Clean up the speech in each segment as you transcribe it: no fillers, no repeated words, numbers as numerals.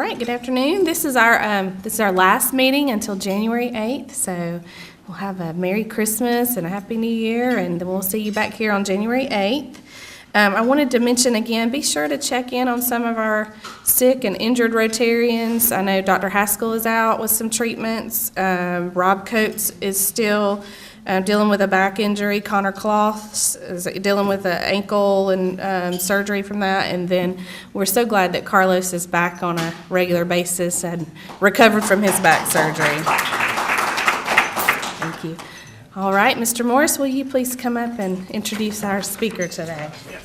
right, good afternoon. This is our last meeting until January 8th, so we'll have a Merry Christmas and a Happy New Year, and then we'll see you back here on January 8th. I wanted to mention again, be sure to check in on some of our sick and injured Rotarians. I know Dr. Haskell is out with some treatments. Rob Coates is still dealing with a back injury. Connor Cloths is dealing with an ankle and surgery from that. And then we're so glad that Carlos is back on a regular basis and recovered from his back surgery. Thank you. All right, Mr. Morris, will you please come up and introduce our speaker today? Yes.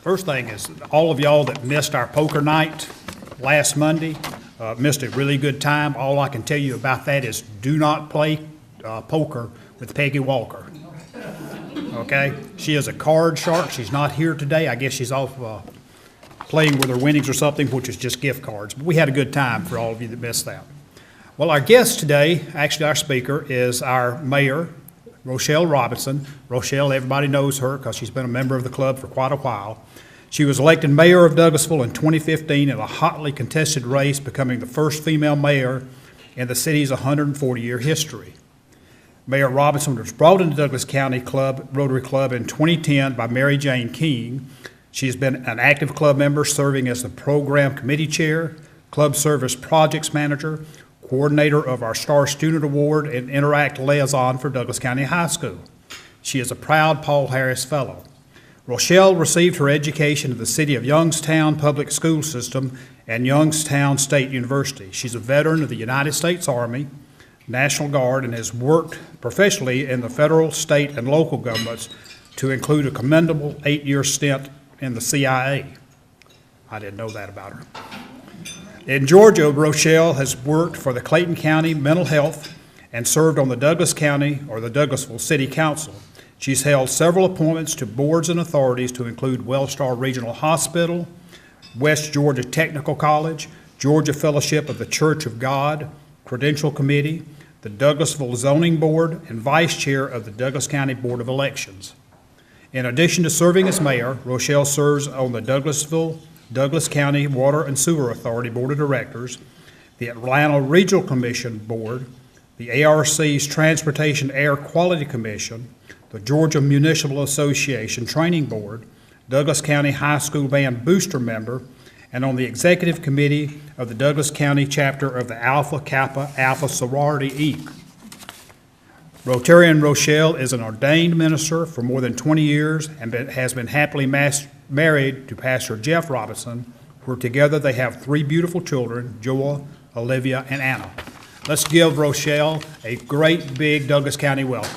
First thing is, all of y'all that missed our poker night last Monday, missed a really good time. All I can tell you about that is do not play poker with Peggy Walker. Okay? She is a card shark. She's not here today. I guess she's off playing with her winnings or something, which is just gift cards. But we had a good time for all of you that missed that. Well, our guest today, actually our speaker, is our mayor, Rochelle Robinson. Rochelle, everybody knows her because she's been a member of the club for quite a while. She was elected mayor of Douglasville in 2015 in a hotly contested race, becoming the first female mayor in the city's 140-year history. Mayor Robinson was brought into Douglas County Rotary Club in 2010 by Mary Jane King. She's been an active club member, serving as the program committee chair, club service projects manager, coordinator of our Star Student Award, and Interact liaison for Douglas County High School. She is a proud Paul Harris Fellow. Rochelle received her education at the City of Youngstown Public School System and Youngstown State University. She's a veteran of the United States Army, National Guard, and has worked professionally in the federal, state, and local governments, to include a commendable 8-year stint in the CIA. I didn't know that about her. In Georgia, Rochelle has worked for the Clayton County Mental Health and served on the Douglas County or the Douglasville City Council. She's held several appointments to boards and authorities to include Wellstar Regional Hospital, West Georgia Technical College, Georgia Fellowship of the Church of God, Credential Committee, the Douglasville Zoning Board, and Vice Chair of the Douglas County Board of Elections. In addition to serving as mayor, Rochelle serves on the Douglas County Water and Sewer Authority Board of Directors, the Atlanta Regional Commission Board, the ARC's Transportation Air Quality Commission, the Georgia Municipal Association Training Board, Douglas County High School Band Booster member, and on the Executive Committee of the Douglas County chapter of the Alpha Kappa Alpha Sorority E. Rotarian Rochelle is an ordained minister for more than 20 years and has been happily married to Pastor Jeff Robinson, where together they have 3 beautiful children, Joel, Olivia, and Anna. Let's give Rochelle a great big Douglas County welcome.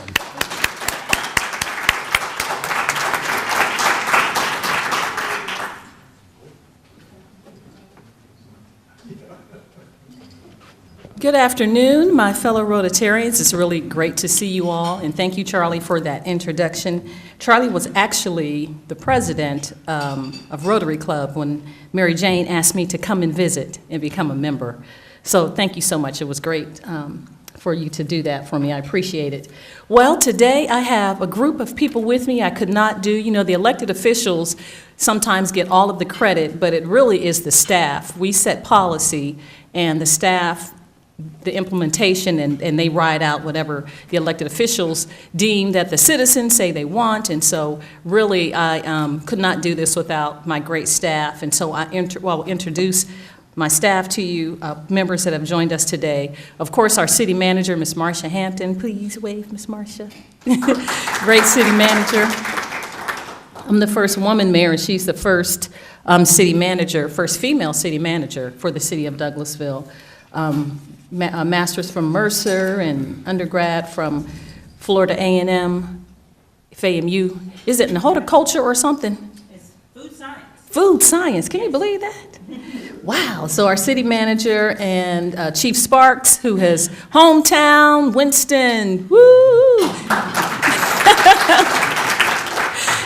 Good afternoon, my fellow Rotarians. It's really great to see you all, and thank you, Charlie, for that introduction. Charlie was actually the president of Rotary Club when Mary Jane asked me to come and visit and become a member. So thank you so much. It was great for you to do that for me. I appreciate it. Well, today I have a group of people with me I could not do. You know, the elected officials sometimes get all of the credit, but it really is the staff. We set policy, and the staff, the implementation, and they ride out whatever the elected officials deem that the citizens say they want. And so really I could not do this without my great staff. And so I will introduce my staff to you, members that have joined us today. Of course, our city manager, Ms. Marcia Hampton. Please wave, Ms. Marcia. Great city manager. I'm the first woman mayor, and she's the first city manager, first female city manager for the city of Douglasville. A master's from Mercer and undergrad from Florida A&M, FAMU. Is it in horticulture or something? It's food science. Food science, can you believe that? Wow, so our city manager and Chief Sparks, who has hometown, Winston, woo!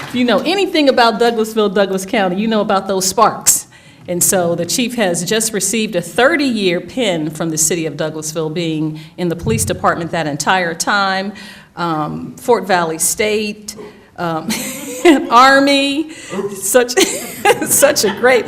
If you know anything about Douglasville, Douglas County, you know about those Sparks. And so the chief has just received a 30-year pin from the city of Douglasville, being in the police department that entire time. Fort Valley State, Army, such a great,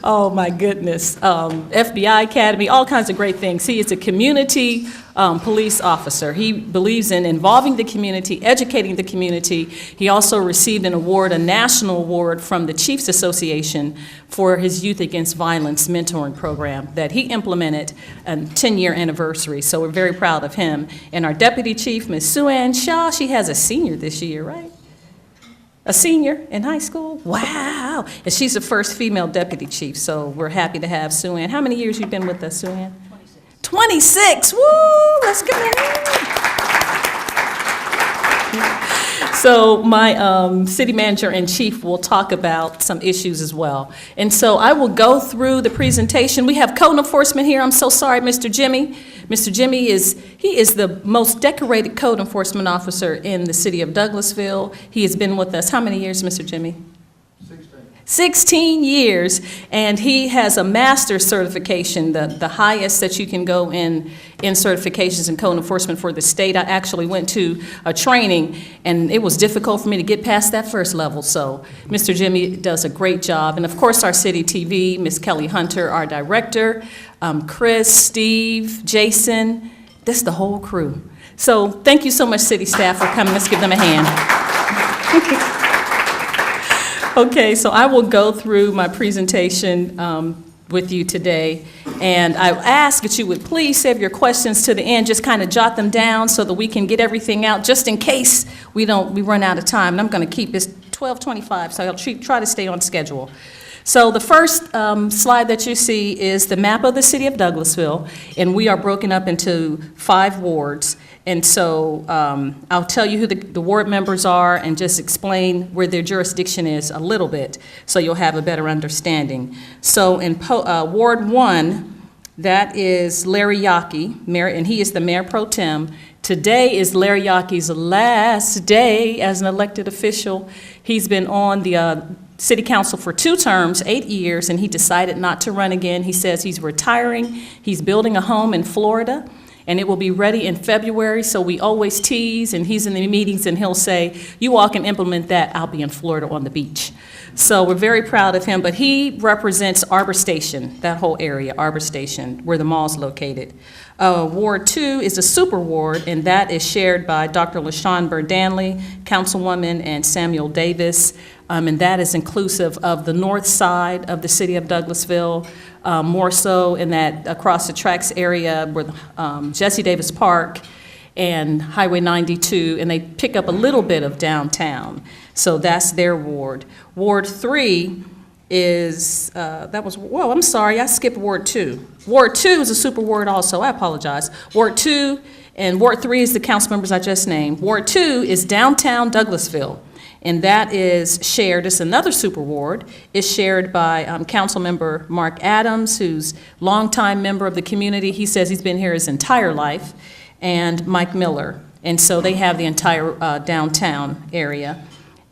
oh my goodness, FBI Academy, all kinds of great things. He is a community police officer. He believes in involving the community, educating the community. He also received an award, a national award from the Chiefs Association for his Youth Against Violence mentoring program that he implemented a 10-year anniversary. So we're very proud of him. And our Deputy Chief, Ms. Sue-Ann Shaw, she has a senior this year, right? A senior in high school? Wow. And she's the first female deputy chief, so we're happy to have Sue-Ann. How many years you been with us, Sue-Ann? 26. Woo! Let's give it a hand. So my city manager and chief will talk about some issues as well. And so I will go through the presentation. We have code enforcement here. I'm so sorry, Mr. Jimmy. Mr. Jimmy is the most decorated code enforcement officer in the city of Douglasville. He has been with us how many years, Mr. Jimmy? 16 years, and he has a master's certification, the highest that you can go in certifications in code enforcement for the state. I actually went to a training, and it was difficult for me to get past that first level, so Mr. Jimmy does a great job. And of course, our city TV, Ms. Kelly Hunter, our director, Chris, Steve, Jason, this is the whole crew. So thank you so much, city staff, for coming. Let's give them a hand. Okay, so I will go through my presentation with you today, and I ask that you would please save your questions to the end, just kind of jot them down so that we can get everything out, just in case we run out of time. And I'm going to keep this 12:25, so I'll try to stay on schedule. So the first slide that you see is the map of the city of Douglasville, and we are broken up into 5 wards. And so I'll tell you who the ward members are and just explain where their jurisdiction is a little bit so you'll have a better understanding. So in Ward 1, that is Larry Yockey, mayor, and he is the mayor pro tem. Today is Larry Yockey's last day as an elected official. He's been on the city council for 2 terms, 8 years, and he decided not to run again. He says he's retiring. He's building a home in Florida, and it will be ready in February, so we always tease, and he's in the meetings, and he'll say, you all can implement that, I'll be in Florida on the beach. So we're very proud of him, but he represents Arbor Station, that whole area, Arbor Station, where the mall's located. Ward 2 is a super ward, and that is shared by Dr. LaShawn Burdanley, Councilwoman, and Samuel Davis, and that is inclusive of the north side of the city of Douglasville, more so in that across the tracks area where Jesse Davis Park and Highway 92, and they pick up a little bit of downtown. So that's their ward. Ward 3 is, I'm sorry, I skipped Ward 2. Ward 2 is a super ward also, I apologize. Ward 2 and Ward 3 is the council members I just named. Ward 2 is downtown Douglasville, and that is shared, it's another super ward, is shared by council member Mark Adams, who's longtime member of the community. He says he's been here his entire life, and Mike Miller. And so they have the entire downtown area.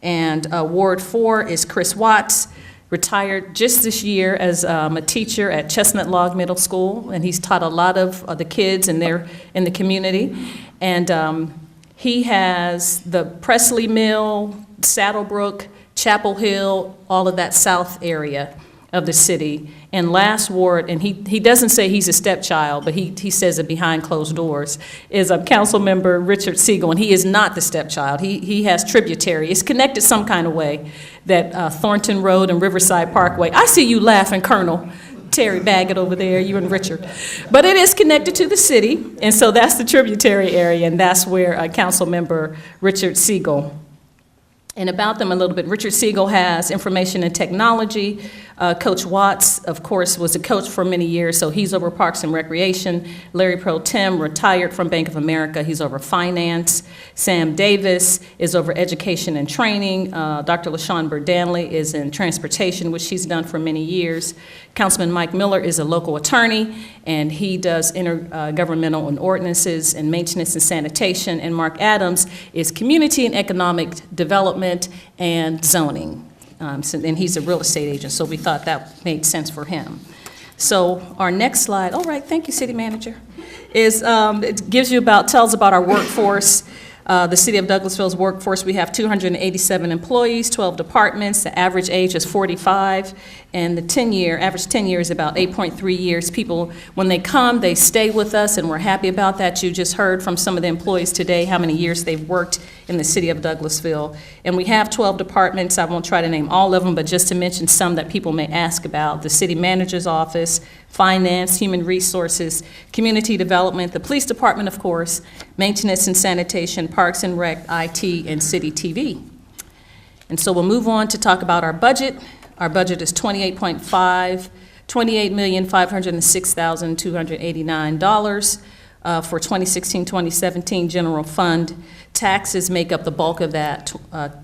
And Ward 4 is Chris Watts, retired just this year as a teacher at Chestnut Log Middle School, and he's taught a lot of the kids in the community. And he has the Presley Mill, Saddlebrook, Chapel Hill, all of that south area of the city. And last ward, and he doesn't say he's a stepchild, but he says it behind closed doors, is a council member, Richard Siegel, and he is not the stepchild. He has tributary. It's connected some kind of way, that Thornton Road and Riverside Parkway. I see you laughing, Colonel Terry Baggett over there, you and Richard. But it is connected to the city, and so that's the tributary area, and that's where council member Richard Siegel. And about them a little bit, Richard Siegel has information and technology. Coach Watts, of course, was a coach for many years, so he's over Parks and Recreation. Larry Pro Tem retired from Bank of America. He's over finance. Sam Davis is over education and training. Dr. LaShawn Burdanley is in transportation, which she's done for many years. Councilman Mike Miller is a local attorney, and he does intergovernmental and ordinances and maintenance and sanitation. And Mark Adams is community and economic development and zoning. And he's a real estate agent, so we thought that made sense for him. So our next slide, all right, thank you, City Manager, is it tells about our workforce. The City of Douglasville's workforce, we have 287 employees, 12 departments. The average age is 45, and the average tenure is about 8.3 years. People, when they come, they stay with us, and we're happy about that. You just heard from some of the employees today how many years they've worked in the City of Douglasville. And we have 12 departments. I won't try to name all of them, but just to mention some that people may ask about: the City Manager's Office, Finance, Human Resources, Community Development, the Police Department, of course, Maintenance and Sanitation, Parks and Rec, IT, and City TV. And so we'll move on to talk about our budget. Our budget is $28,506,289 for 2016-2017 general fund. Taxes make up the bulk of that,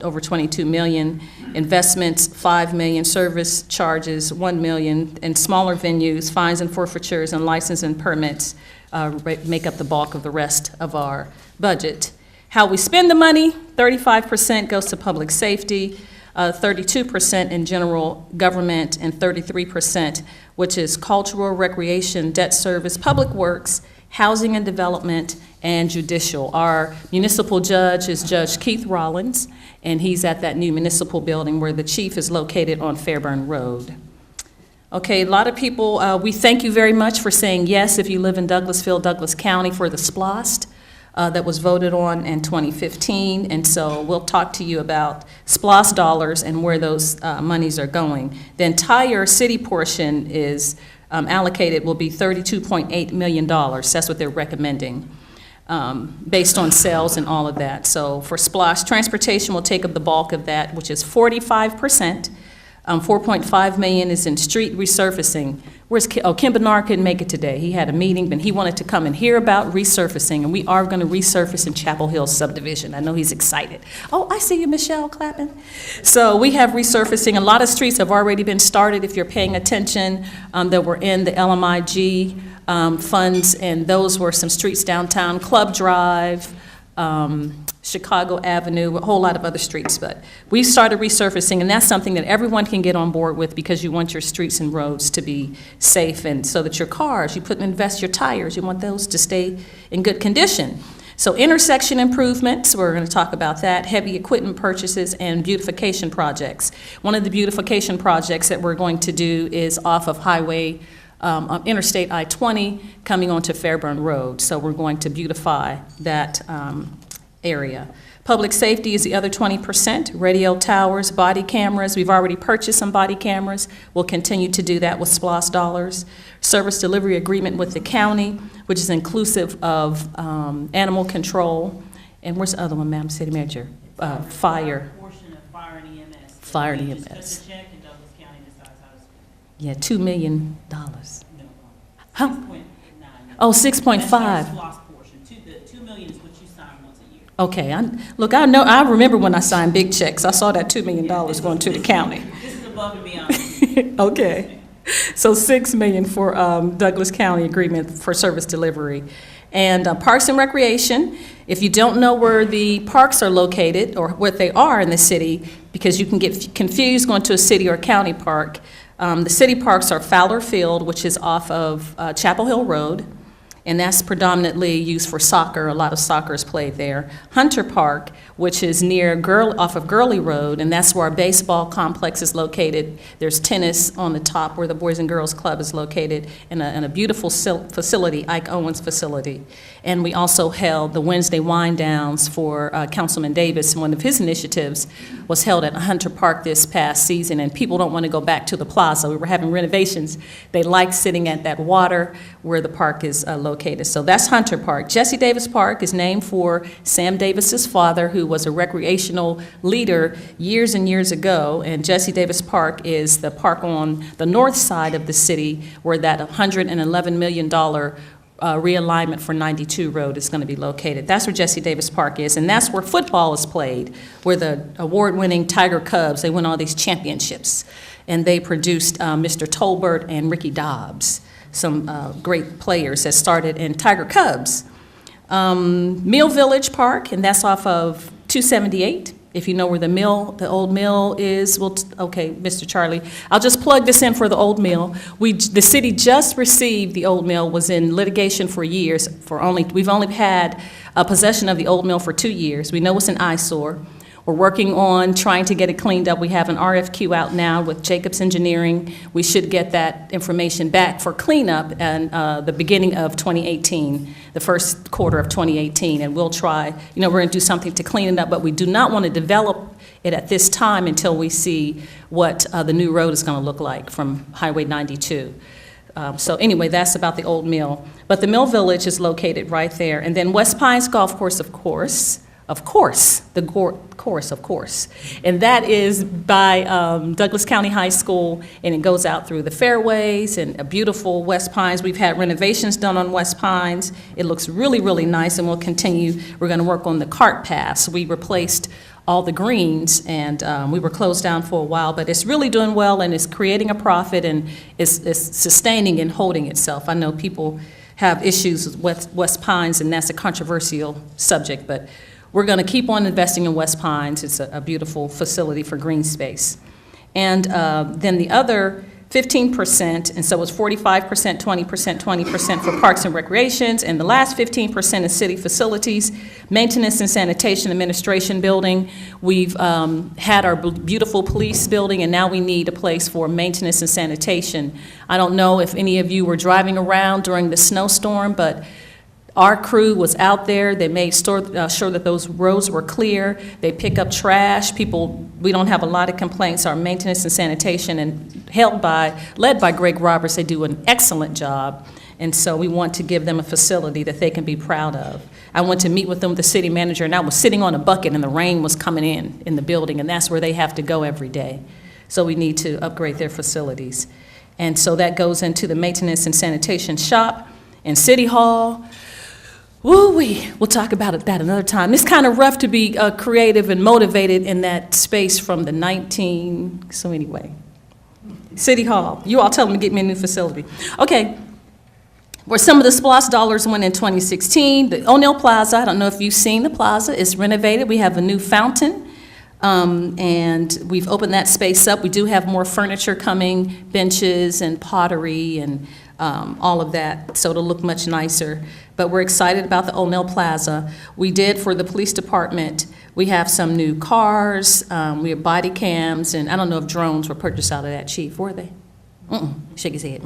over $22 million. Investments, $5 million. Service charges, $1 million. And smaller venues, fines and forfeitures, and license and permits make up the bulk of the rest of our budget. How we spend the money: 35% goes to public safety, 32% in general government, and 33%, which is cultural, recreation, debt service, public works, housing and development, and judicial. Our municipal judge is Judge Keith Rollins, and he's at that new municipal building where the chief is located on Fairburn Road. Okay, a lot of people, we thank you very much for saying yes if you live in Douglasville, Douglas County, for the SPLOST that was voted on in 2015. And so we'll talk to you about SPLOST dollars and where those monies are going. The entire city portion is allocated will be $32.8 million. That's what they're recommending, based on sales and all of that. So for SPLOST, transportation will take up the bulk of that, which is 45%. $4.5 million is in street resurfacing. Kim Bernard couldn't make it today. He had a meeting, but he wanted to come and hear about resurfacing, and we are going to resurface in Chapel Hill subdivision. I know he's excited. Oh, I see you, Michelle, clapping. So we have resurfacing. A lot of streets have already been started, if you're paying attention, that were in the LMIG funds, and those were some streets downtown: Club Drive, Chicago Avenue, a whole lot of other streets. But we started resurfacing, and that's something that everyone can get on board with, because you want your streets and roads to be safe, and so that your cars, you invest your tires, you want those to stay in good condition. So intersection improvements, we're going to talk about that, heavy equipment purchases, and beautification projects. One of the beautification projects that we're going to do is off of Interstate I-20 coming onto Fairburn Road. So we're going to beautify that area. Public safety is the other 20%. Radio towers, body cameras. We've already purchased some body cameras. We'll continue to do that with SPLOST dollars. Service delivery agreement with the county, which is inclusive of animal control. And where's the other one, Madam City Manager? Fire. Portion of fire and EMS. Fire and Just cut EMS. the check and Douglas County decides how to spend Yeah, $2 million. it. No. Huh? 6.9. Oh, That's 6.5. our SPLOST portion. The $2 million is what you sign once a year. Okay, look, I remember when I signed big checks. I saw that $2 million going to the county. This is above and beyond. Okay, so $6 million for Douglas County agreement for service delivery. And Parks and Recreation, if you don't know where the parks are located or what they are in the city, because you can get confused going to a city or county park, the city parks are Fowler Field, which is off of Chapel Hill Road, and that's predominantly used for soccer. A lot of soccer is played there. Hunter Park, which is off of Gurley Road, and that's where our baseball complex is located. There's tennis on the top where the Boys and Girls Club is located, and a beautiful facility, Ike Owens facility. And we also held the Wednesday wind downs for Councilman Davis, and one of his initiatives was held at Hunter Park this past season, and people don't want to go back to the plaza. We were having renovations. They like sitting at that water where the park is located. So that's Hunter Park. Jesse Davis Park is named for Sam Davis's father, who was a recreational leader years and years ago, and Jesse Davis Park is the park on the north side of the city where that $111 million realignment for 92 Road is going to be located. That's where Jesse Davis Park is, and that's where football is played, where the award-winning Tiger Cubs, they win all these championships, and they produced Mr. Tolbert and Ricky Dobbs, some great players that started in Tiger Cubs. Mill Village Park, and that's off of 278 If you know where the old mill is, okay, Mr. Charlie, I'll just plug this in for the old mill. The city just received the old mill, was in litigation for years, we've only had possession of the old mill for 2 years. We know it's an eyesore. We're working on trying to get it cleaned up. We have an RFQ out now with Jacobs Engineering. We should get that information back for cleanup in the beginning of 2018, the first quarter of 2018. And we'll try, we're going to do something to clean it up, but we do not want to develop it at this time until we see what the new road is going to look like from Highway 92. So anyway, that's about the old mill. But the Mill Village is located right there. And then West Pines Golf Course, of course. And that is by Douglas County High School, and it goes out through the fairways and a beautiful West Pines. We've had renovations done on West Pines. It looks really, really nice, and we'll continue. We're going to work on the cart paths. We replaced all the greens, and we were closed down for a while, but it's really doing well, and it's creating a profit, and it's sustaining and holding itself. I know people have issues with West Pines, and that's a controversial subject, but we're going to keep on investing in West Pines. It's a beautiful facility for green space. And then the other 15%, and so it's 45%, 20%, 20% for parks and recreations, and the last 15% is city facilities, maintenance and sanitation administration building. We've had our beautiful police building, and now we need a place for maintenance and sanitation. I don't know if any of you were driving around during the snowstorm, but our crew was out there. They made sure that those roads were clear. They pick up trash. We don't have a lot of complaints. Our maintenance and sanitation, and led by Greg Roberts, they do an excellent job. And so we want to give them a facility that they can be proud of. I went to meet with them, the city manager, and I was sitting on a bucket, and the rain was coming in the building, and that's where they have to go every day. So we need to upgrade their facilities. And so that goes into the maintenance and sanitation shop and City Hall. Woo-wee, we'll talk about that another time. It's kind of rough to be creative and motivated in that space from the so anyway. City Hall, you all tell them to get me a new facility. Okay, where some of the SPLOST dollars went in 2016, the ONeil Plaza, I don't know if you've seen the plaza, it's renovated. We have a new fountain, and we've opened that space up. We do have more furniture coming, benches and pottery and all of that, so it'll look much nicer. But we're excited about the ONeil Plaza. We did, for the police department, we have some new cars, we have body cams, and I don't know if drones were purchased out of that, Chief, were they? Shake his head.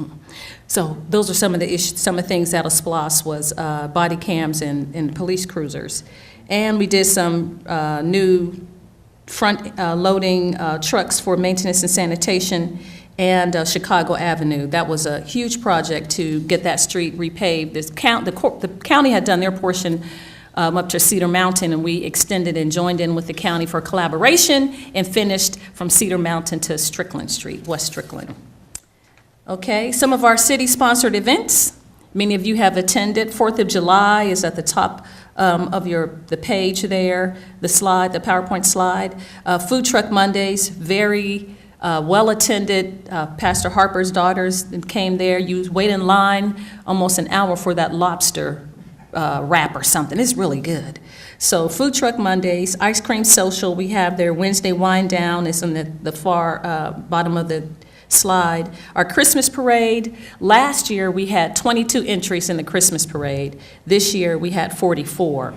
So those are some of the issues, some of the things out of SPLOST was body cams and police cruisers. And we did some new front loading trucks for maintenance and sanitation, and Chicago Avenue. That was a huge project to get that street repaved. The county had done their portion up to Cedar Mountain, and we extended and joined in with the county for collaboration and finished from Cedar Mountain to Strickland Street, West Strickland. Okay, some of our city-sponsored events. Many of you have attended. 4th of July is at the top of the page there, the PowerPoint slide. Food Truck Mondays, very well attended. Pastor Harper's daughters came there. You wait in line almost an hour for that lobster wrap or something. It's really good. So Food Truck Mondays, Ice Cream Social, we have their Wednesday Wind Down. It's in the far bottom of the slide. Our Christmas Parade, last year we had 22 entries in the Christmas Parade. This year we had 44.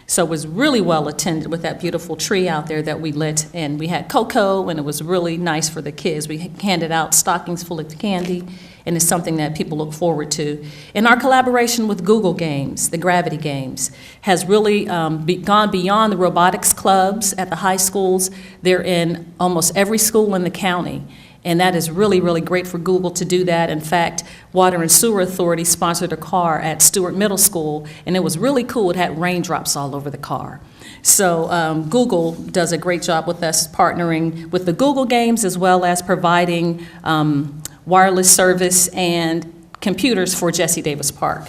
So it was really well attended with that beautiful tree out there that we lit, and we had cocoa, and it was really nice for the kids. We handed out stockings full of candy, and it's something that people look forward to. And our collaboration with Google Games, the Gravity Games, has really gone beyond the robotics clubs at the high schools. They're in almost every school in the county. And that is really, really great for Google to do that. In fact, Water and Sewer Authority sponsored a car at Stewart Middle School, and it was really cool. It had raindrops all over the car. So Google does a great job with us partnering with the Google Games, as well as providing wireless service and computers for Jesse Davis Park.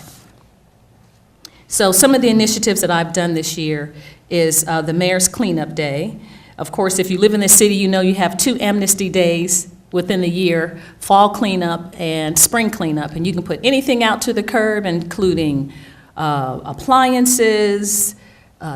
So some of the initiatives that I've done this year is the Mayor's Cleanup Day. Of course, if you live in the city, you know you have 2 amnesty days within the year, fall cleanup and spring cleanup, and you can put anything out to the curb, including appliances,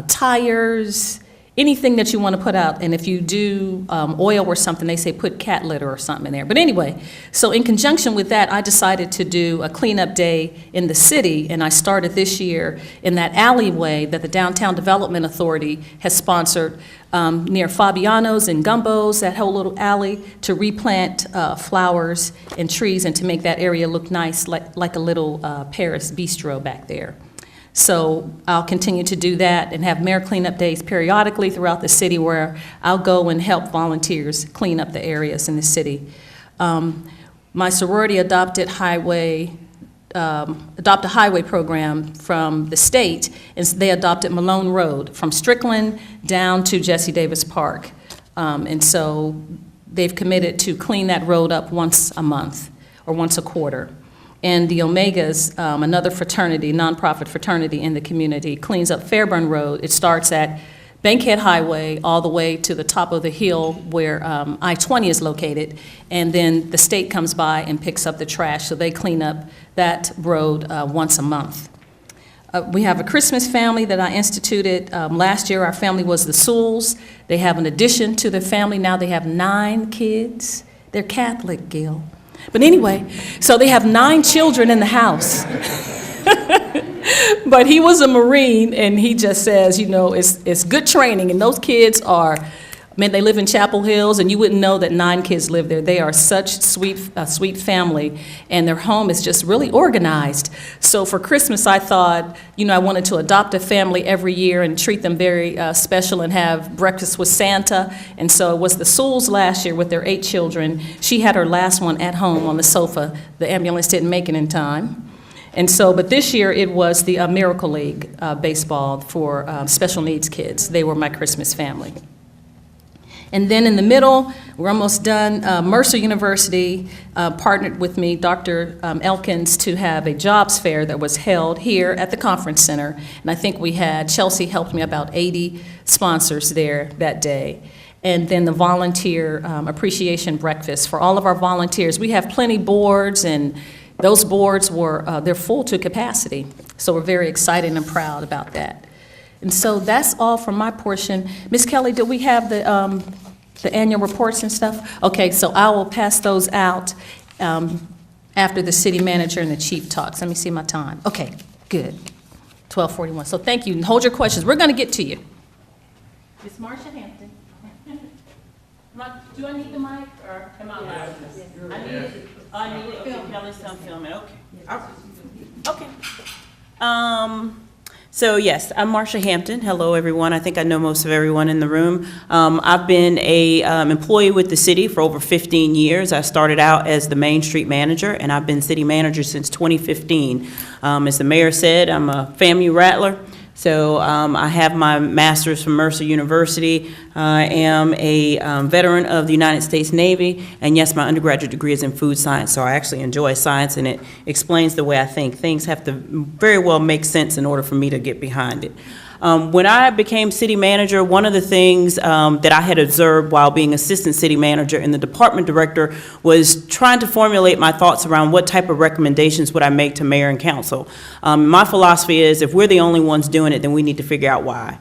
tires, anything that you want to put out. And if you do oil or something, they say put cat litter or something in there. But anyway, so in conjunction with that, I decided to do a cleanup day in the city, and I started this year in that alleyway that the Downtown Development Authority has sponsored near Fabiano's and Gumbo's, that whole little alley, to replant flowers and trees and to make that area look nice, like a little Paris bistro back there. So I'll continue to do that and have mayor cleanup days periodically throughout the city where I'll go and help volunteers clean up the areas in the city. My sorority adopted a highway program from the state, and they adopted Malone Road from Strickland down to Jesse Davis Park. And so they've committed to clean that road up once a month or once a quarter. And the Omegas, another fraternity, nonprofit fraternity in the community, cleans up Fairburn Road. It starts at Bankhead Highway all the way to the top of the hill where I-20 is located, and then the state comes by and picks up the trash, so they clean up that road once a month. We have a Christmas family that I instituted. Last year, our family was the Sewells. They have an addition to their family. Now they have 9 kids. They're Catholic, Gil. But anyway, so they have 9 children in the house. But he was a Marine, and he just says, you know, it's good training, and those kids are, man, they live in Chapel Hills, and you wouldn't know that 9 kids live there. They are such sweet family, and their home is just really organized. So for Christmas, I thought, you know, I wanted to adopt a family every year and treat them very special and have breakfast with Santa. And so it was the Sewells last year with their 8 children. She had her last one at home on the sofa. The ambulance didn't make it in time. And so, but this year it was the Miracle League baseball for special needs kids. They were my Christmas family. And then in the middle, we're almost done, Mercer University partnered with me, Dr. Elkins, to have a jobs fair that was held here at the conference center. And I think we had, Chelsea helped me, about 80 sponsors there that day. And then the volunteer appreciation breakfast for all of our volunteers. We have plenty boards, and those boards were, they're full to capacity. So we're very excited and proud about that. And so that's all from my portion. Ms. Kelly, do we have the annual reports and stuff? Okay, so I will pass those out after the city manager and the chief talks. Let me see my time. Okay, good. 12:41. So thank you. And hold your questions. We're going to get to you. Ms. Marcia Hampton. Do I need the mic or am I allowed? I need it. I need it. Okay, Kelly's done filming. Okay. So yes, I'm Marcia Hampton. Hello, everyone. I think I know most of everyone in the room. I've been a employee with the city for over 15 years. I started out as the Main Street manager, and I've been city manager since 2015. As the mayor said, I'm a family rattler. So I have my master's from Mercer University. I am a veteran of the United States Navy, and yes, my undergraduate degree is in food science, so I actually enjoy science, and it explains the way I think. Things have to very well make sense in order for me to get behind it. When I became city manager, one of the things that I had observed while being assistant city manager and the department director was trying to formulate my thoughts around what type of recommendations would I make to mayor and council. My philosophy is if we're the only ones doing it, then we need to figure out why.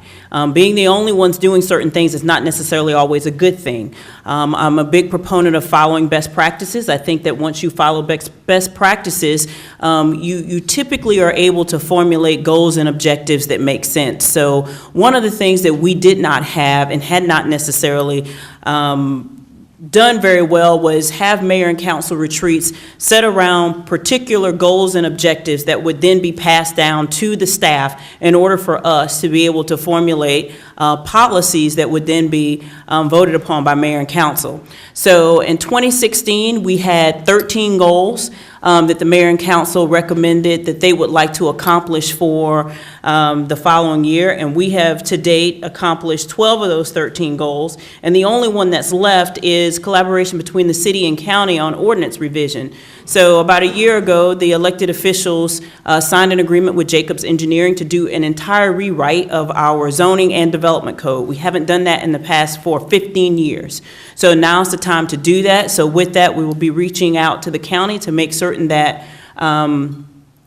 Being the only ones doing certain things is not necessarily always a good thing. I'm a big proponent of following best practices. I think that once you follow best practices, you typically are able to formulate goals and objectives that make sense. So one of the things that we did not have and had not necessarily done very well was have mayor and council retreats set around particular goals and objectives that would then be passed down to the staff in order for us to be able to formulate policies that would then be voted upon by mayor and council. So in 2016, we had 13 goals that the mayor and council recommended that they would like to accomplish for the following year, and we have to date accomplished 12 of those 13 goals, and the only one that's left is collaboration between the city and county on ordinance revision. So about a year ago, the elected officials signed an agreement with Jacobs Engineering to do an entire rewrite of our zoning and development code. We haven't done that in the past for 15 years. So now's the time to do that. So with that, we will be reaching out to the county to make certain that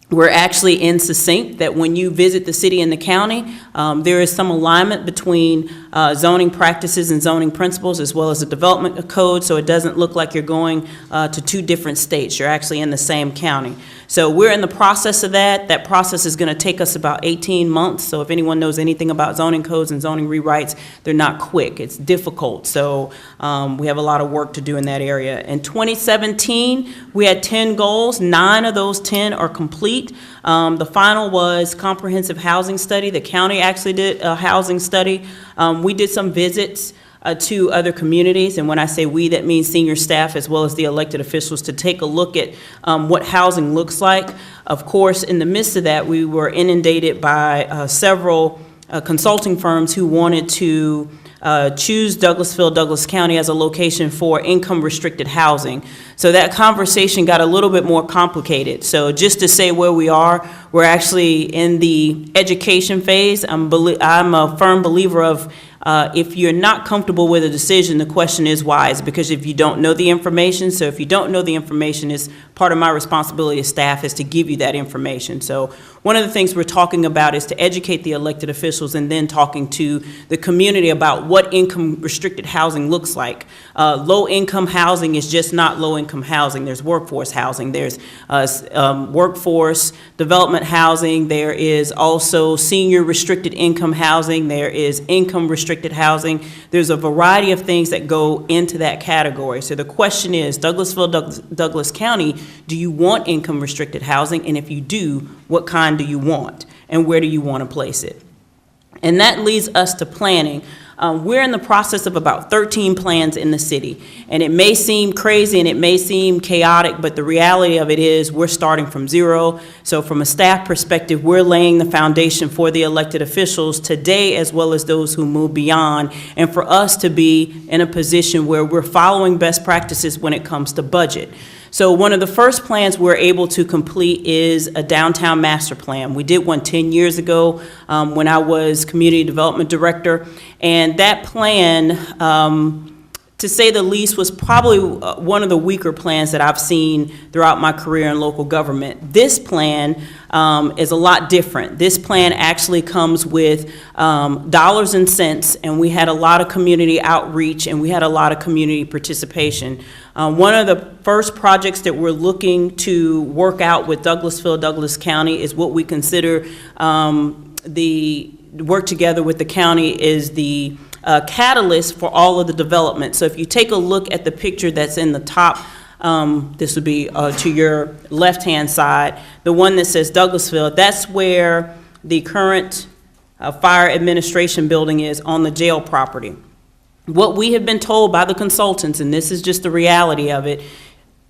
We're actually in succinct that when you visit the city and the county, there is some alignment between zoning practices and zoning principles as well as the development code, so it doesn't look like you're going to two different states. You're actually in the same county. So we're in the process of that. That process is going to take us about 18 months. So if anyone knows anything about zoning codes and zoning rewrites, they're not quick. It's difficult. So we have a lot of work to do in that area. In 2017, we had 10 goals. 9 of those 10 are complete. The final was comprehensive housing study. The county actually did a housing study. We did some visits to other communities, and when I say we, that means senior staff as well as the elected officials, to take a look at what housing looks like. Of course, in the midst of that, we were inundated by several consulting firms who wanted to choose Douglasville, Douglas County as a location for income-restricted housing. So that conversation got a little bit more complicated. So just to say where we are, we're actually in the education phase. I'm a firm believer of if you're not comfortable with a decision, the question is why? It's because if you don't know the information. So if you don't know the information, it's part of my responsibility as staff is to give you that information. So one of the things we're talking about is to educate the elected officials and then talking to the community about what income-restricted housing looks like. Low-income housing is just not low-income housing. There's workforce housing. There's workforce development housing. There is also senior restricted income housing. There is income restricted housing. There's a variety of things that go into that category. So the question is, Douglasville, Douglas County, do you want income restricted housing? And if you do, what kind do you want? And where do you want to place it? And that leads us to planning. We're in the process of about 13 plans in the city. And it may seem crazy and it may seem chaotic, but the reality of it is we're starting from zero. So from a staff perspective, we're laying the foundation for the elected officials today as well as those who move beyond, and for us to be in a position where we're following best practices when it comes to budget. So one of the first plans we're able to complete is a downtown master plan. We did one 10 years ago when I was community development director, and that plan, to say the least, was probably one of the weaker plans that I've seen throughout my career in local government. This plan is a lot different. This plan actually comes with dollars and cents, and we had a lot of community outreach and we had a lot of community participation. One of the first projects that we're looking to work out with Douglasville, Douglas County is what we consider the work together with the county is the catalyst for all of the development. So if you take a look at the picture that's in the top, this would be to your left-hand side, the one that says Douglasville, that's where the current fire administration building is on the jail property. What we have been told by the consultants, and this is just the reality of it,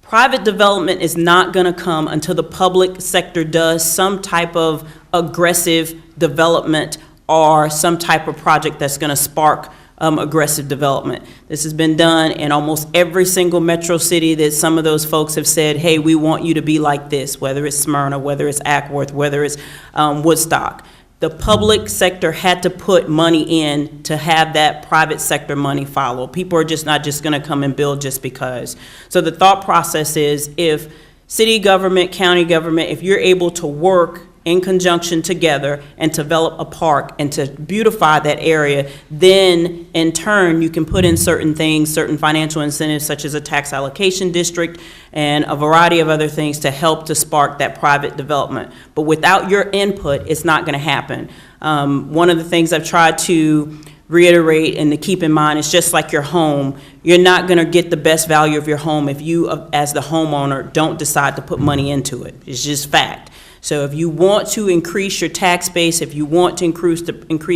private development is not going to come until the public sector does some type of aggressive development or some type of project that's going to spark aggressive development. This has been done in almost every single metro city that some of those folks have said, hey, we want you to be like this, whether it's Smyrna, whether it's Ackworth, whether it's Woodstock. The public sector had to put money in to have that private sector money follow. People are just not just going to come and build just because. So the thought process is if city government, county government, if you're able to work in conjunction together and develop a park and to beautify that area, then in turn you can put in certain things, certain financial incentives such as a tax allocation district and a variety of other things to help to spark that private development. But without your input, it's not going to happen. One of the things I've tried to reiterate and to keep in mind is just like your home, you're not going to get the best value of your home if you, as the homeowner, don't decide to put money into it. It's just fact. So if you want to increase your tax base, if you want to increase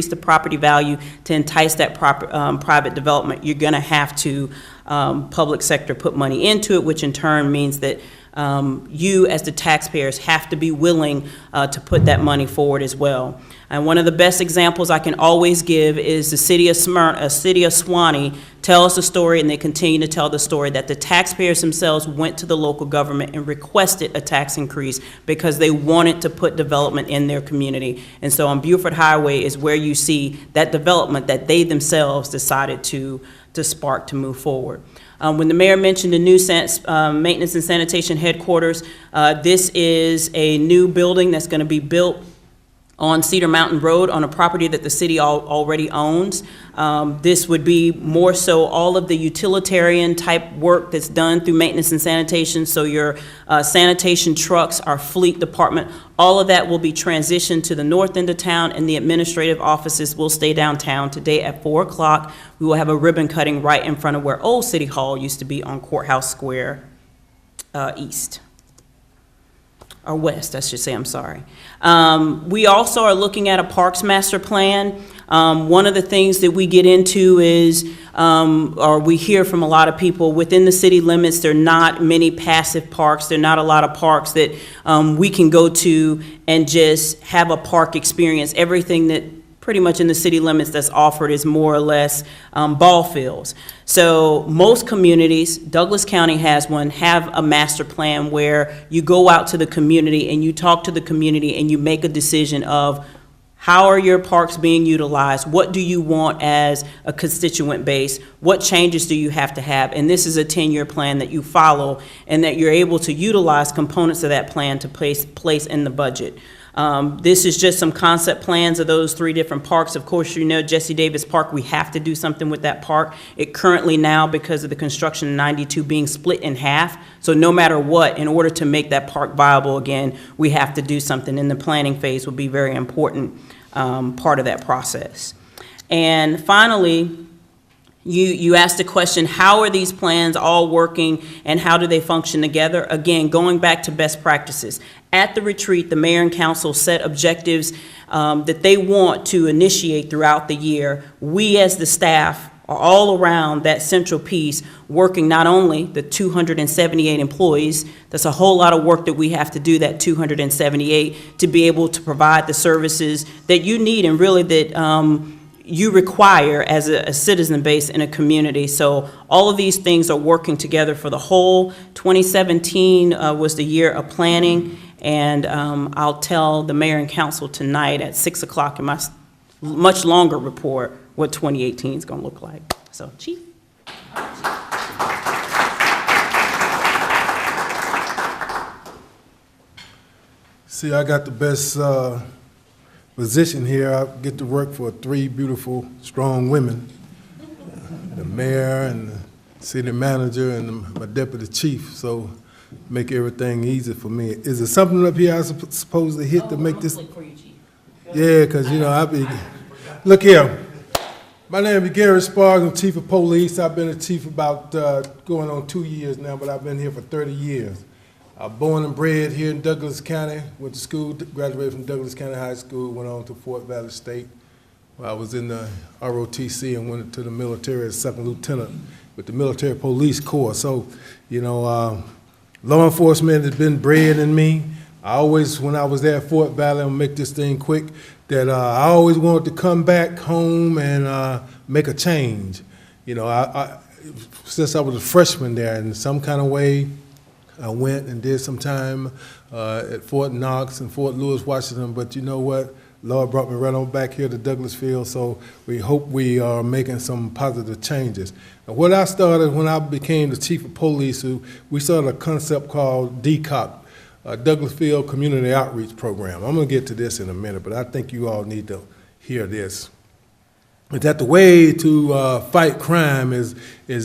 the property value to entice that private development, you're going to have to public sector put money into it, which in turn means that you as the taxpayers have to be willing to put that money forward as well. And one of the best examples I can always give is the city of Smyrna, city of Suwanee tells the story, and they continue to tell the story, that the taxpayers themselves went to the local government and requested a tax increase because they wanted to put development in their community. And so on Buford Highway is where you see that development that they themselves decided to spark to move forward. When the mayor mentioned the new maintenance and sanitation headquarters, this is a new building that's going to be built on Cedar Mountain Road on a property that the city already owns. This would be more so all of the utilitarian type work that's done through maintenance and sanitation. So your sanitation trucks, our fleet department, all of that will be transitioned to the north end of town, and the administrative offices will stay downtown. Today at 4 o'clock, we will have a ribbon cutting right in front of where old City Hall used to be on Courthouse Square East. Or west, I should say, I'm sorry. We also are looking at a Parks Master Plan. One of the things that we get into is, or we hear from a lot of people, within the city limits, there are not many passive parks. There are not a lot of parks that we can go to and just have a park experience. Everything that pretty much in the city limits that's offered is more or less ball fields. So most communities, Douglas County has one, have a master plan where you go out to the community and you talk to the community and you make a decision of how are your parks being utilized? What do you want as a constituent base? What changes do you have to have? And this is a 10-year plan that you follow and that you're able to utilize components of that plan to place in the budget. This is just some concept plans of those 3 different parks. Of course, you know, Jesse Davis Park, we have to do something with that park. It currently now, because of the construction in 92 being split in half, so no matter what, in order to make that park viable again, we have to do something, and the planning phase will be a very important part of that process. And finally, you asked the question, how are these plans all working and how do they function together? Again, going back to best practices. At the retreat, the mayor and council set objectives that they want to initiate throughout the year. We as the staff are all around that central piece, working not only the 278 employees, that's a whole lot of work that we have to do, that 278, to be able to provide the services that you need and really that you require as a citizen base in a community. So all of these things are working together for the whole. 2017 was the year of planning, and I'll tell the mayor and council tonight at 6 o'clock in my much longer report what 2018 is going to look like. So, Chief. See, I got the best position here. I get to work for 3 beautiful, strong women, the mayor and the city manager and my deputy chief, so make everything easy for me. Is there something up here I supposed to hit to make this? Yeah, because, you know, I be, look here. My name is Gary Spargo, I'm chief of police. I've been a chief about going on 2 years now, but I've been here for 30 years. Born and bred here in Douglas County, went to school, graduated from Douglas County High School, went on to Fort Valley State, where I was in the ROTC and went to the military as second lieutenant with the Military Police Corps. So, you know, law enforcement has been bred in me. I always, when I was there at Fort Valley, I'll make this thing quick, that I always wanted to come back home and make a change. You know, since I was a freshman there, in some kind of way, I went and did some time at Fort Knox and Fort Lewis, Washington, but you know what? Lord brought me right on back here to Douglasville, so we hope we are making some positive changes. And what I started when I became the chief of police, we started a concept called DCOP, Douglasville Community Outreach Program. I'm gonna get to this in a minute, but I think you all need to hear this. But that the way to fight crime is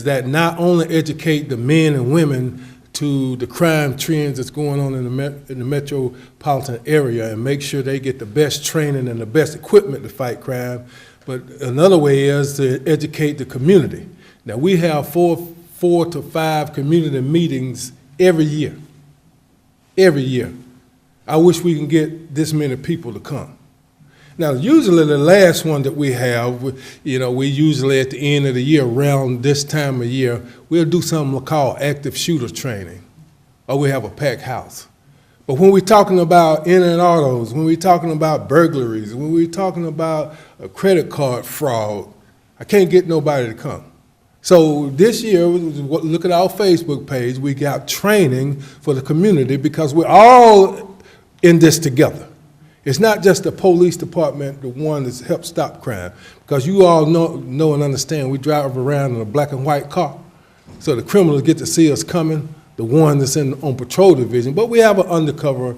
that not only educate the men and women to the crime trends that's going on in the metropolitan area and make sure they get the best training and the best equipment to fight crime. But another way is to educate the community. Now we have four to five community meetings every year. Every year. I wish we can get this many people to come. Now, usually the last one that we have, you know, we usually at the end of the year, around this time of year, we'll do something called active shooter training, or we have a packed house. But when we're talking about in-and autos, when we're talking about burglaries, when we're talking about a credit card fraud, I can't get nobody to come. So this year, look at our Facebook page, we got training for the community because we're all in this together. It's not just the police department, the one that's helped stop crime, because you all know and understand we drive around in a black and white car. So the criminals get to see us coming, the one that's on patrol division. But we have an undercover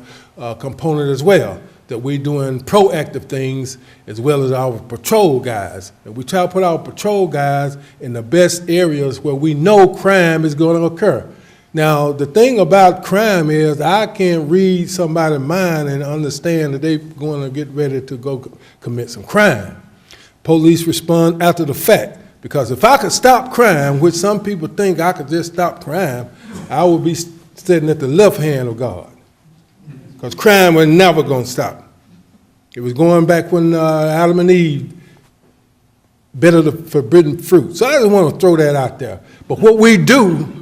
component as well, that we're doing proactive things as well as our patrol guys. And we try to put our patrol guys in the best areas where we know crime is going to occur. Now, the thing about crime is I can't read somebody's mind and understand that they're going to get ready to go commit some crime. Police respond after the fact, because if I could stop crime, which some people think I could just stop crime, I would be sitting at the left hand of God, because crime was never going to stop. It was going back when Adam and Eve bit of the forbidden fruit. So I just want to throw that out there. But what we do,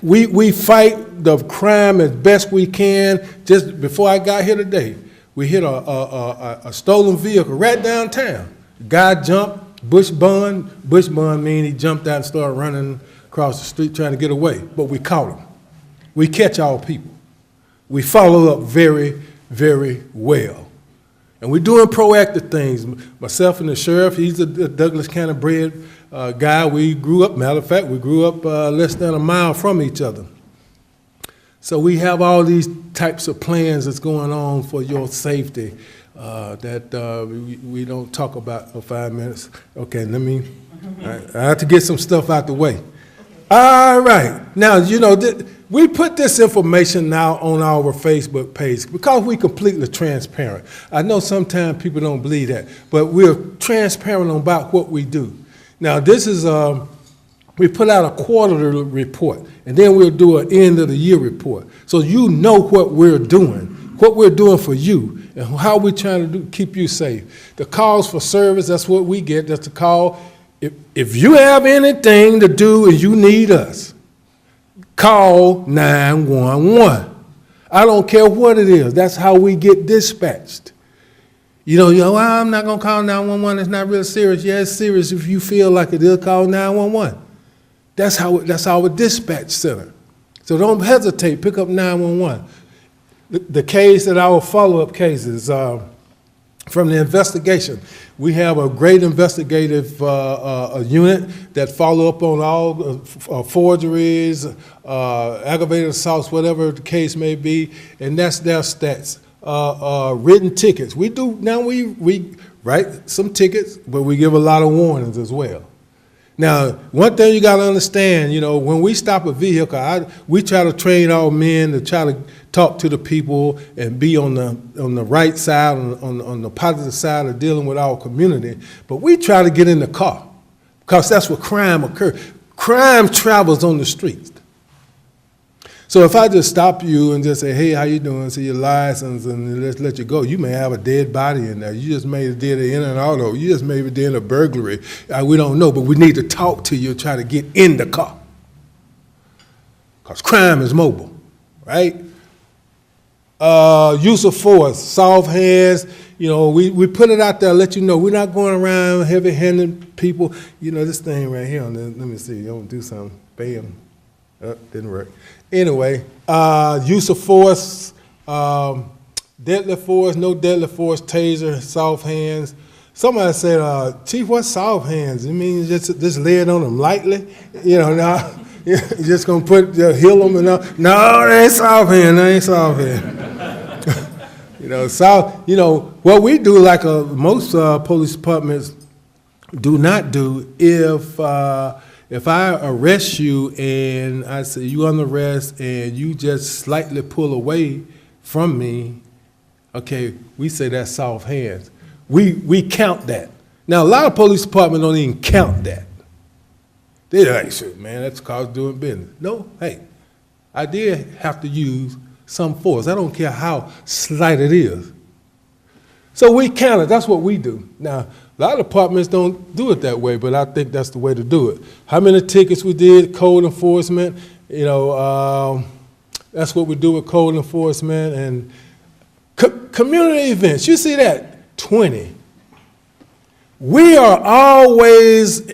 we fight the crime as best we can. Just before I got here today, we hit a stolen vehicle right downtown. Guy jumped, bush bun. Bush bun mean he jumped out and started running across the street trying to get away. But we caught him. We catch our people. We follow up very, very well. And we're doing proactive things. Myself and the sheriff, he's a Douglas County bred guy. We grew up, matter of fact, we grew up less than a mile from each other. So we have all these types of plans that's going on for your safety that we don't talk about for 5 minutes. Okay, I have to get some stuff out the way. All right. Now, you know, we put this information now on our Facebook page because we're completely transparent. I know sometimes people don't believe that, but we're transparent about what we do. Now, this is, we put out a quarterly report, and then we'll do an end of the year report. So you know what we're doing for you, and how we're trying to keep you safe. The calls for service, that's what we get. That's the call. If you have anything to do and you need us, call 911. I don't care what it is. That's how we get dispatched. You know, well, I'm not going to call 911. It's not real serious. Yeah, it's serious if you feel like it is. Call 911. That's our dispatch center. So don't hesitate. Pick up 911. The case that our follow-up cases from the investigation, we have a great investigative unit that follow up on all forgeries, aggravated assaults, whatever the case may be, and that's their stats. Written tickets. We write some tickets, but we give a lot of warnings as well. Now, one thing you got to understand, you know, when we stop a vehicle, we try to train our men to try to talk to the people and be on the right side, on the positive side of dealing with our community. But we try to get in the car because that's where crime occurs. Crime travels on the streets. So if I just stop you and just say, hey, how you doing, see your license, and let's let you go, you may have a dead body in there. You just may have did an in and auto. You just may have did a burglary. We don't know, but we need to talk to you and try to get in the car. Because crime is mobile, right? Use of force, soft hands, you know, we put it out there, let you know we're not going around heavy-handed people. You know, this thing right here, let me see, I'm going to do something, bam. Didn't work. Anyway, use of force, deadly force, no deadly force, taser, soft hands. Somebody said, Chief, what's soft hands? You mean just lay it on them lightly? You know, now you're just going to heal them and all. No, that ain't soft hand, that ain't soft hand. You know, what we do, like most police departments do not do, if I arrest you and I say you under arrest and you just slightly pull away from me, okay, we say that's soft hands. We count that. Now, a lot of police departments don't even count that. They're like, shit, man, that's cause doing business. No, hey, I did have to use some force. I don't care how slight it is. So we count it. That's what we do. Now, a lot of departments don't do it that way, but I think that's the way to do it. How many tickets we did, code enforcement, you know, that's what we do with code enforcement. And community events, you see that? 20. We are always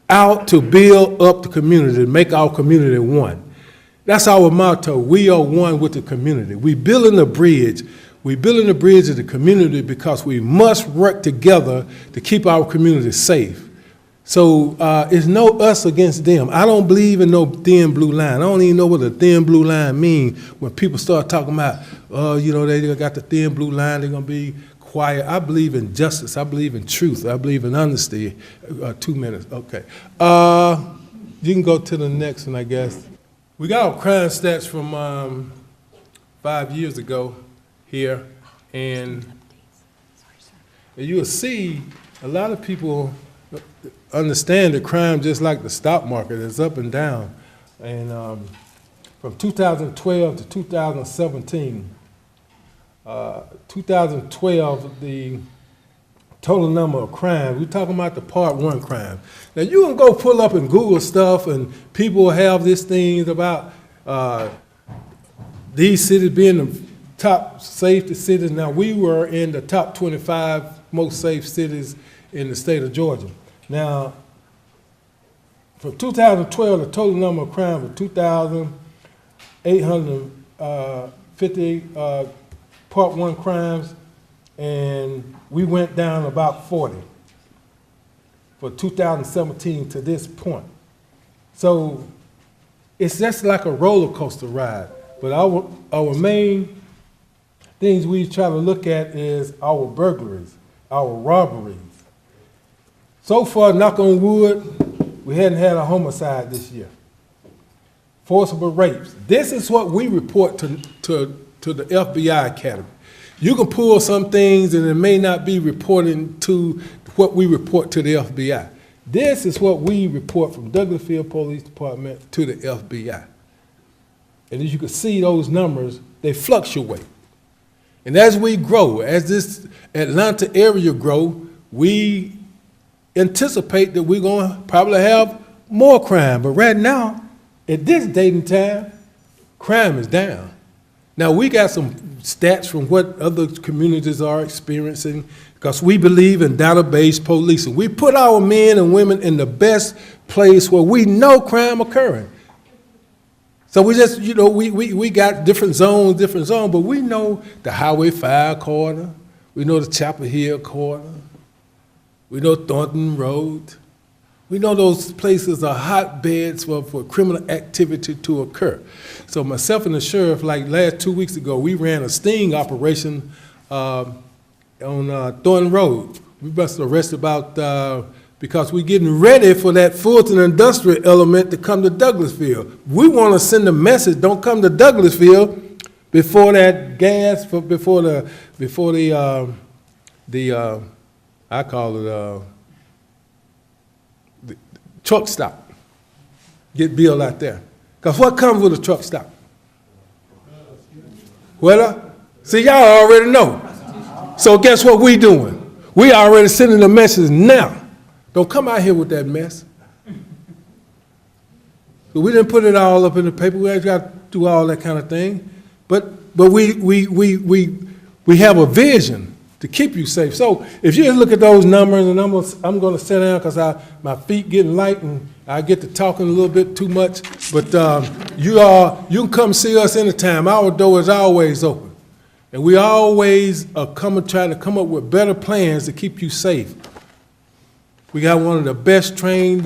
out to build up the community, to make our community one. That's our motto. We are one with the community. We building a bridge. We're building a bridge of the community because we must work together to keep our community safe. So it's no us against them. I don't believe in no thin blue line. I don't even know what a thin blue line means when people start talking about, they got the thin blue line, they're going to be quiet. I believe in justice. I believe in truth. I believe in honesty. 2 minutes, okay. You can go to the next one, I guess. We got our crime stats from 5 years ago here, and you'll see a lot of people understand that crime, just like the stock market, is up and down. And from 2012 to 2017, 2012, the total number of crimes, we're talking about the Part 1 crime. Now, you can go pull up and Google stuff, and people have these things about these cities being the top safety cities. Now, we were in the top 25 most safe cities in the state of Georgia. Now, from 2012, the total number of crimes was 2,850 Part 1 crimes, and we went down about 40 for 2017 to this point. So it's just like a roller coaster ride. But our main things we try to look at is our burglaries, our robberies. So far, knock on wood, we hadn't had a homicide this year. Forcible rapes. This is what we report to the FBI Academy. You can pull some things and it may not be reporting to what we report to the FBI. This is what we report from Douglasville Police Department to the FBI. And as you can see, those numbers, they fluctuate. And as we grow, as this Atlanta area grow, we anticipate that we're going to probably have more crime. But right now, at this date and time, crime is down. Now, we got some stats from what other communities are experiencing because we believe in database policing. We put our men and women in the best place where we know crime occurring. So we just, we got different zones, but we know the Highway 5 corridor. We know the Chapel Hill corridor. We know Thornton Road. We know those places are hotbeds for criminal activity to occur. So myself and the sheriff, like last 2 weeks ago, we ran a sting operation on Thornton Road. We must arrest about, because we're getting ready for that Fulton industrial element to come to Douglasville. We want to send a message, don't come to Douglasville before that gas, before the I call it the truck stop. Get Bill out there. Because what comes with a truck stop? Well, see, y'all already know. So guess what we doing? We already sending a message now. Don't come out here with that mess. So we didn't put it all up in the paper. We got to do all that kind of thing. But we have a vision to keep you safe. So if you look at those numbers, and I'm going to sit down because my feet getting light and I get to talking a little bit too much. But you can come see us anytime. Our door is always open, and we always are trying to come up with better plans to keep you safe. We got one of the best trained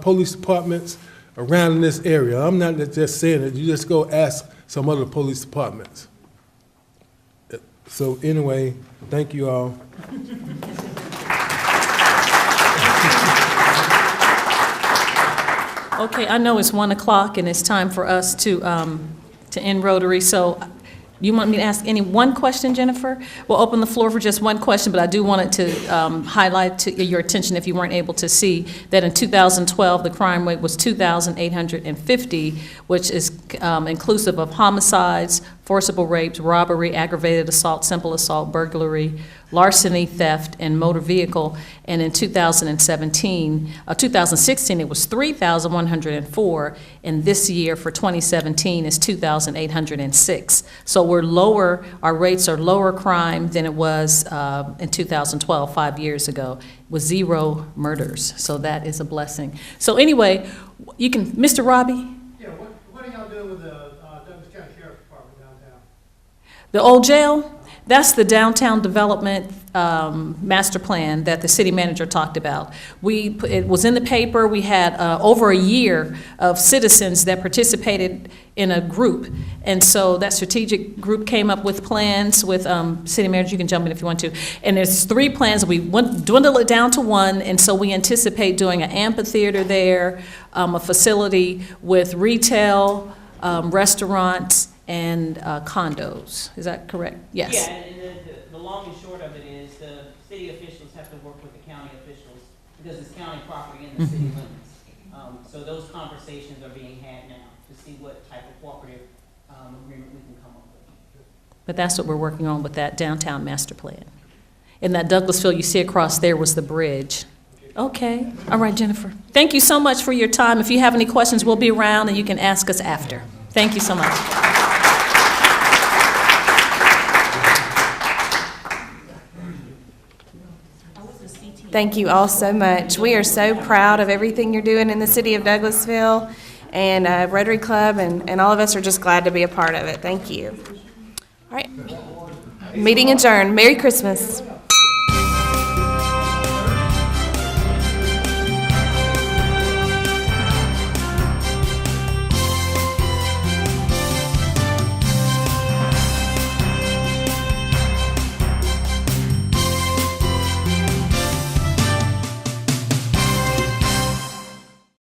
police departments around in this area. I'm not just saying it. You just go ask some other police departments. So anyway, thank you all. Okay, I know it's 1 o'clock and it's time for us to end Rotary. So you want me to ask one question, Jennifer? We'll open the floor for just one question, but I do want it to highlight to your attention, if you weren't able to see, that in 2012, the crime rate was 2,850, which is inclusive of homicides, forcible rapes, robbery, aggravated assault, simple assault, burglary, larceny, theft, and motor vehicle. And in 2016, it was 3,104, and this year for 2017 is 2,806. So we're lower, our rates are lower crime than it was in 2012, 5 years ago, with 0 murders. So that is a blessing. So anyway, you can, Mr. Robbie? Yeah, what are y'all doing with the Douglas County Sheriff's Department downtown? The old jail, That's the downtown development master plan that the city manager talked about. It was in the paper. We had over a year of citizens that participated in a group. And so that strategic group came up with plans with city manager. You can jump in if you want to. And there's 3 plans. We dwindled it down to 1. And so we anticipate doing an amphitheater there, a facility with retail, restaurants, and condos. Is that correct? Yes. Yeah, and the long and short of it is the city officials have to work with the county officials because it's county property in the city limits. So those conversations are being had now to see what type of cooperative agreement we can come up with. But that's what we're working on with that downtown master plan. In that Douglasville you see across there was the bridge. Okay. All right, Jennifer. Thank you so much for your time. If you have any questions, we'll be around and you can ask us after. Thank you so much. Thank you all so much. We are so proud of everything you're doing in the city of Douglasville, and Rotary Club, and all of us are just glad to be a part of it. Thank you. All right. Meeting adjourned. Merry Christmas.